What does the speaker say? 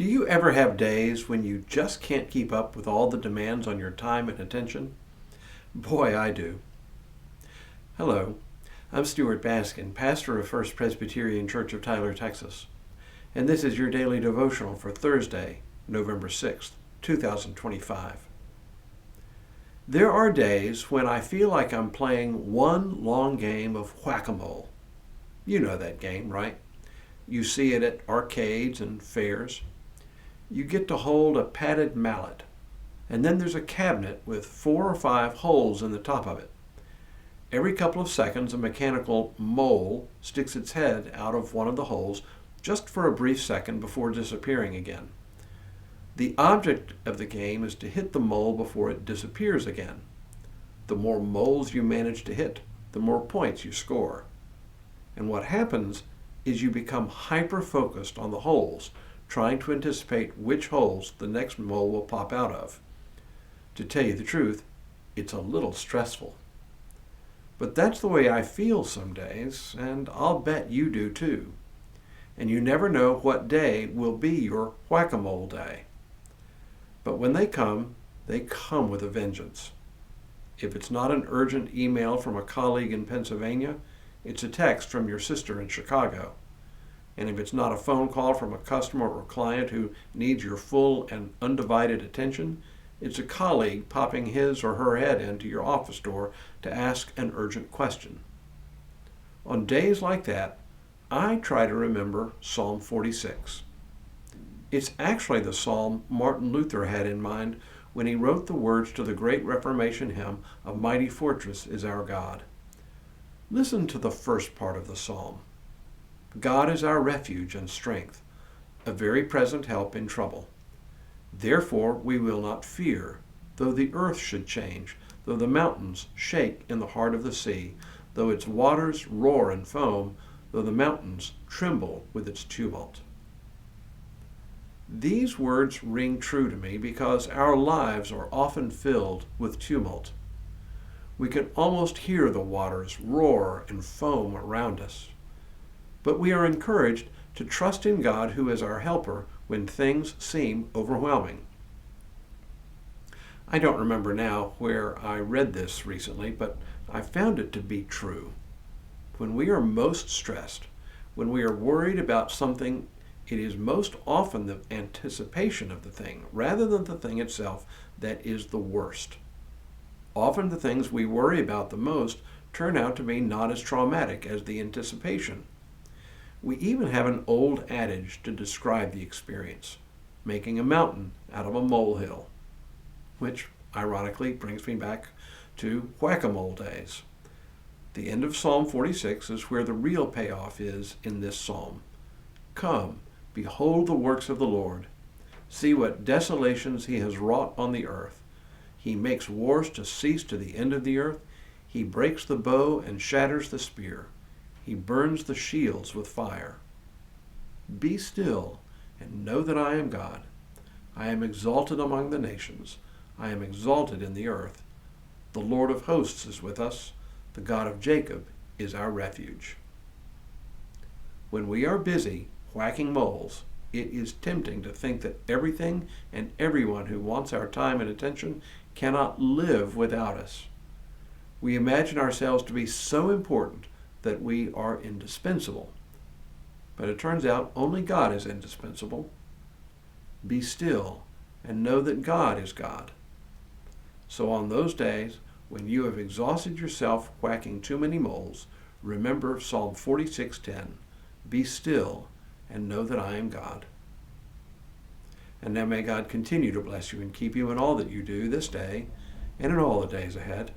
Do you ever have days when you just can't keep up with all the demands on your time and attention? Boy, I do. Hello, I'm Stuart Baskin, pastor of First Presbyterian Church of Tyler, Texas, and this is your daily devotional for Thursday, November 6th, 2025. There are days when I feel like I'm playing one long game of Whac-a-Mole. You know that game, right? You see it at arcades and fairs. You get to hold a padded mallet, and then there's a cabinet with 4 or 5 holes in the top of it. Every couple of seconds, a mechanical mole sticks its head out of one of the holes just for a brief second before disappearing again. The object of the game is to hit the mole before it disappears again. The more moles you manage to hit, the more points you score. And what happens is you become hyper-focused on the holes, trying to anticipate which holes the next mole will pop out of. To tell you the truth, it's a little stressful. But that's the way I feel some days, and I'll bet you do too. And you never know what day will be your Whac-a-Mole day. But when they come with a vengeance. If it's not an urgent email from a colleague in Pennsylvania, it's a text from your sister in Chicago. And if it's not a phone call from a customer or client who needs your full and undivided attention, it's a colleague popping his or her head into your office door to ask an urgent question. On days like that, I try to remember Psalm 46. It's actually the psalm Martin Luther had in mind when he wrote the words to the great Reformation hymn, "A Mighty Fortress is Our God." Listen to the first part of the psalm. God is our refuge and strength, a very present help in trouble. Therefore we will not fear, though the earth should change, though the mountains shake in the heart of the sea, though its waters roar and foam, though the mountains tremble with its tumult. These words ring true to me because our lives are often filled with tumult. We can almost hear the waters roar and foam around us. But we are encouraged to trust in God who is our helper when things seem overwhelming. I don't remember now where I read this recently, but I found it to be true. When we are most stressed, when we are worried about something, it is most often the anticipation of the thing, rather than the thing itself, that is the worst. Often the things we worry about the most turn out to be not as traumatic as the anticipation. We even have an old adage to describe the experience, making a mountain out of a molehill, which ironically brings me back to Whac-a-Mole days. The end of Psalm 46 is where the real payoff is in this psalm. Come, behold the works of the Lord. See what desolations he has wrought on the earth. He makes wars to cease to the end of the earth. He breaks the bow and shatters the spear. He burns the shields with fire. Be still and know that I am God. I am exalted among the nations. I am exalted in the earth. The Lord of hosts is with us. The God of Jacob is our refuge. When we are busy whacking moles, it is tempting to think that everything and everyone who wants our time and attention cannot live without us. We imagine ourselves to be so important that we are indispensable. But it turns out only God is indispensable. Be still and know that God is God. So on those days when you have exhausted yourself whacking too many moles, remember Psalm 46:10. Be still and know that I am God. And now may God continue to bless you and keep you in all that you do this day and in all the days ahead.